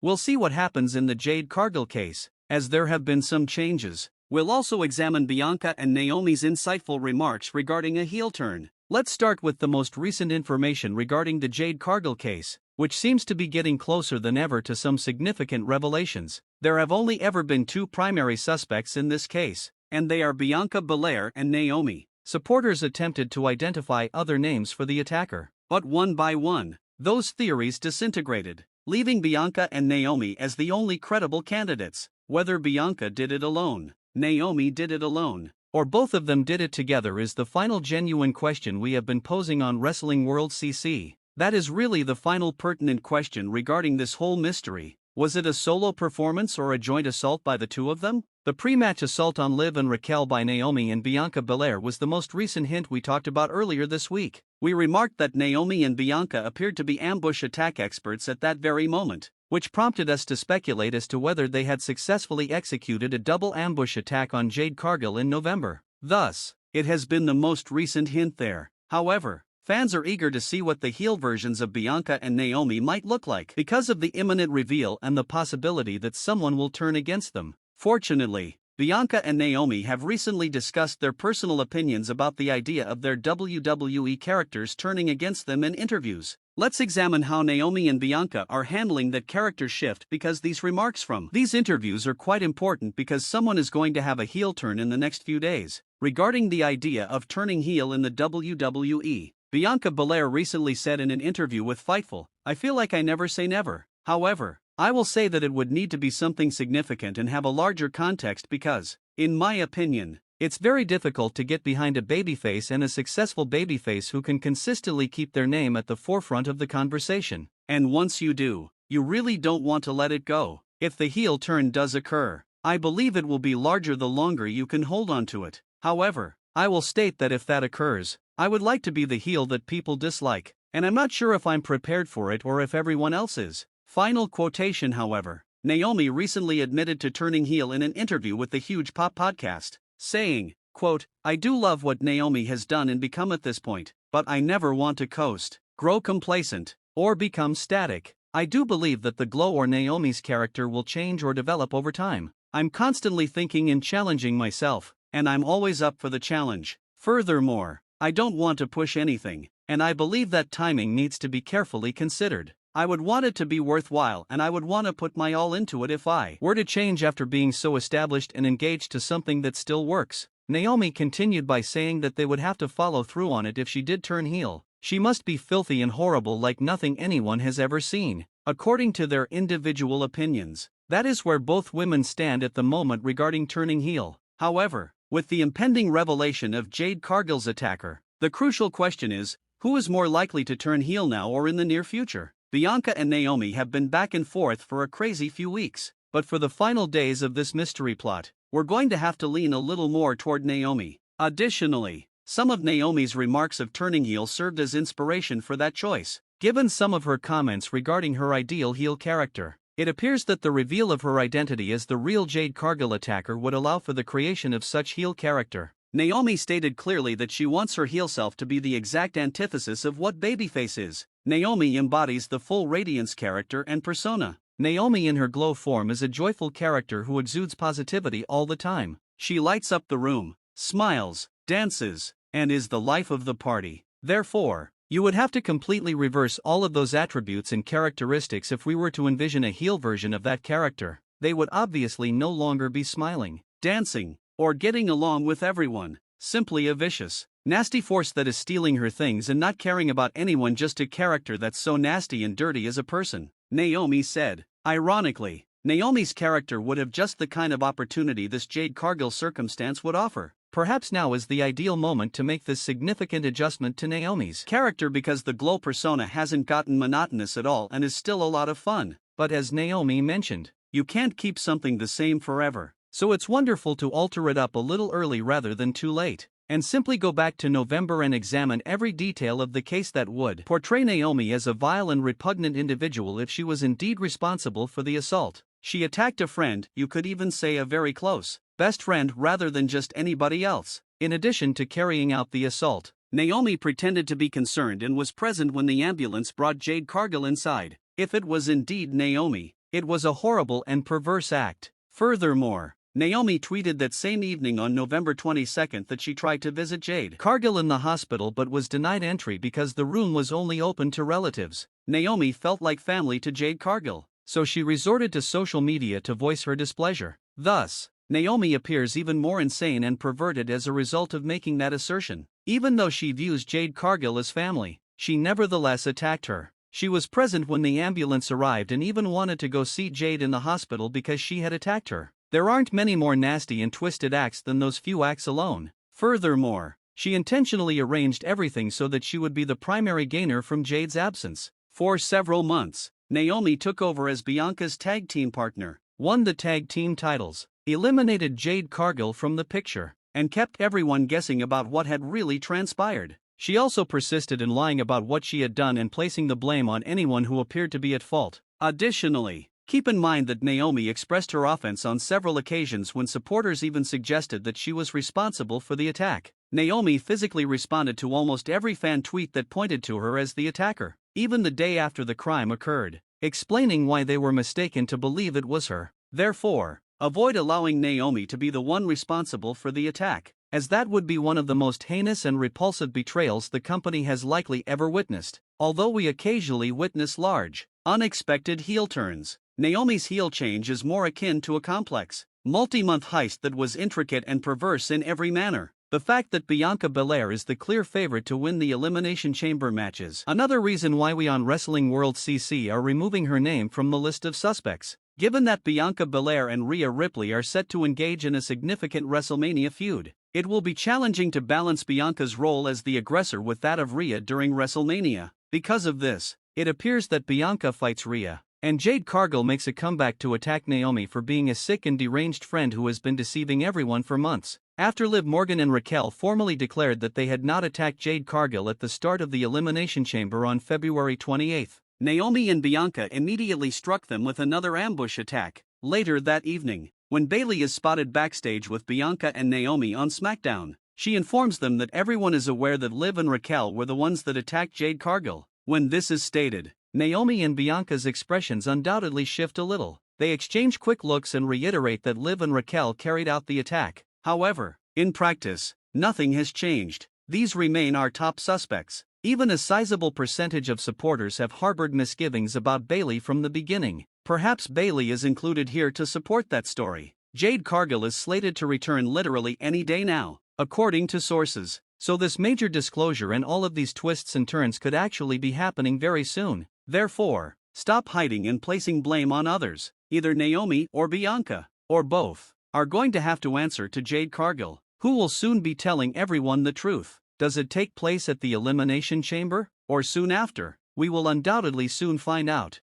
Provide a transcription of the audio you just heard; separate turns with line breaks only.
We'll see what happens in the Jade Cargill case, as there have been some changes. We'll also examine Bianca and Naomi's insightful remarks regarding a heel turn. Let's start with the most recent information regarding the Jade Cargill case, which seems to be getting closer than ever to some significant revelations. There have only ever been two primary suspects in this case, and they are Bianca Belair and Naomi. Supporters attempted to identify other names for the attacker, but one by one, those theories disintegrated, leaving Bianca and Naomi as the only credible candidates. Whether Bianca did it alone, Naomi did it alone, or both of them did it together is the final genuine question we have been posing on Wrestling World CC. That is really the final pertinent question regarding this whole mystery. Was it a solo performance or a joint assault by the two of them? The pre-match assault on Liv and Raquel by Naomi and Bianca Belair was the most recent hint we talked about earlier this week. We remarked that Naomi and Bianca appeared to be ambush attack experts at that very moment, which prompted us to speculate as to whether they had successfully executed a double ambush attack on Jade Cargill in November. Thus, it has been the most recent hint there. However, fans are eager to see what the heel versions of Bianca and Naomi might look like because of the imminent reveal and the possibility that someone will turn against them. Fortunately, Bianca and Naomi have recently discussed their personal opinions about the idea of their WWE characters turning against them in interviews. Let's examine how Naomi and Bianca are handling that character shift, because these remarks from these interviews are quite important because someone is going to have a heel turn in the next few days. Regarding the idea of turning heel in the WWE, Bianca Belair recently said in an interview with Fightful, "I feel like I never say never. However, I will say that it would need to be something significant and have a larger context because, in my opinion, it's very difficult to get behind a babyface and a successful babyface who can consistently keep their name at the forefront of the conversation. And once you do, you really don't want to let it go. If the heel turn does occur, I believe it will be larger the longer you can hold on to it. However, I will state that if that occurs, I would like to be the heel that people dislike, and I'm not sure if I'm prepared for it or if everyone else is." Final quotation. However, Naomi recently admitted to turning heel in an interview with the Huge Pop podcast, saying, quote, "I do love what Naomi has done and become at this point, but I never want to coast, grow complacent, or become static. I do believe that the glow or Naomi's character will change or develop over time. I'm constantly thinking and challenging myself, and I'm always up for the challenge. Furthermore, I don't want to push anything, and I believe that timing needs to be carefully considered. I would want it to be worthwhile and I would want to put my all into it if I were to change after being so established and engaged to something that still works." Naomi continued by saying that they would have to follow through on it if she did turn heel. She must be filthy and horrible like nothing anyone has ever seen. According to their individual opinions, that is where both women stand at the moment regarding turning heel. However, with the impending revelation of Jade Cargill's attacker, the crucial question is, who is more likely to turn heel now or in the near future? Bianca and Naomi have been back and forth for a crazy few weeks, but for the final days of this mystery plot, we're going to have to lean a little more toward Naomi. Additionally, some of Naomi's remarks of turning heel served as inspiration for that choice. Given some of her comments regarding her ideal heel character, it appears that the reveal of her identity as the real Jade Cargill attacker would allow for the creation of such heel character. Naomi stated clearly that she wants her heel self to be the exact antithesis of what babyface is. Naomi embodies the full Radiance character and persona. Naomi in her glow form is a joyful character who exudes positivity all the time. She lights up the room, smiles, dances, and is the life of the party. Therefore, you would have to completely reverse all of those attributes and characteristics if we were to envision a heel version of that character. They would obviously no longer be smiling, dancing, or getting along with everyone. Simply a vicious, nasty force that is stealing her things and not caring about anyone, just a character that's so nasty and dirty as a person, Naomi said. Ironically, Naomi's character would have just the kind of opportunity this Jade Cargill circumstance would offer. Perhaps now is the ideal moment to make this significant adjustment to Naomi's character because the glow persona hasn't gotten monotonous at all and is still a lot of fun. But as Naomi mentioned, you can't keep something the same forever. So it's wonderful to alter it up a little early rather than too late, and simply go back to November and examine every detail of the case that would portray Naomi as a vile and repugnant individual if she was indeed responsible for the assault. She attacked a friend, you could even say a very close best friend rather than just anybody else. In addition to carrying out the assault, Naomi pretended to be concerned and was present when the ambulance brought Jade Cargill inside. If it was indeed Naomi, It was a horrible and perverse act. Furthermore, Naomi tweeted that same evening on November 22 that she tried to visit Jade Cargill in the hospital but was denied entry because the room was only open to relatives. Naomi felt like family to Jade Cargill, so she resorted to social media to voice her displeasure. Thus, Naomi appears even more insane and perverted as a result of making that assertion. Even though she views Jade Cargill as family, she nevertheless attacked her. She was present when the ambulance arrived and even wanted to go see Jade in the hospital because she had attacked her. There aren't many more nasty and twisted acts than those few acts alone. Furthermore, she intentionally arranged everything so that she would be the primary gainer from Jade's absence. For several months, Naomi took over as Bianca's tag team partner, won the tag team titles, eliminated Jade Cargill from the picture, and kept everyone guessing about what had really transpired. She also persisted in lying about what she had done and placing the blame on anyone who appeared to be at fault. Additionally, keep in mind that Naomi expressed her offense on several occasions when supporters even suggested that she was responsible for the attack. Naomi physically responded to almost every fan tweet that pointed to her as the attacker, even the day after the crime occurred, explaining why they were mistaken to believe it was her. Therefore, avoid allowing Naomi to be the one responsible for the attack, as that would be one of the most heinous and repulsive betrayals the company has likely ever witnessed. Although we occasionally witness large, unexpected heel turns, Naomi's heel change is more akin to a complex, multi-month heist that was intricate and perverse in every manner. The fact that Bianca Belair is the clear favorite to win the Elimination Chamber matches, another reason why we on Wrestling World CC are removing her name from the list of suspects. Given that Bianca Belair and Rhea Ripley are set to engage in a significant WrestleMania feud, it will be challenging to balance Bianca's role as the aggressor with that of Rhea during WrestleMania. Because of this, it appears that Bianca fights Rhea, and Jade Cargill makes a comeback to attack Naomi for being a sick and deranged friend who has been deceiving everyone for months. After Liv Morgan and Raquel formally declared that they had not attacked Jade Cargill at the start of the Elimination Chamber on February 28, Naomi and Bianca immediately struck them with another ambush attack. Later that evening, when Bayley is spotted backstage with Bianca and Naomi on SmackDown, she informs them that everyone is aware that Liv and Raquel were the ones that attacked Jade Cargill. When this is stated, Naomi and Bianca's expressions undoubtedly shift a little. They exchange quick looks and reiterate that Liv and Raquel carried out the attack. However, in practice, nothing has changed. These remain our top suspects. Even a sizable percentage of supporters have harbored misgivings about Bayley from the beginning. Perhaps Bayley is included here to support that story. Jade Cargill is slated to return literally any day now, according to sources. So this major disclosure and all of these twists and turns could actually be happening very soon. Therefore, stop hiding and placing blame on others. Either Naomi or Bianca, or both, are going to have to answer to Jade Cargill, who will soon be telling everyone the truth. Does it take place at the Elimination Chamber, or soon after? We will undoubtedly soon find out.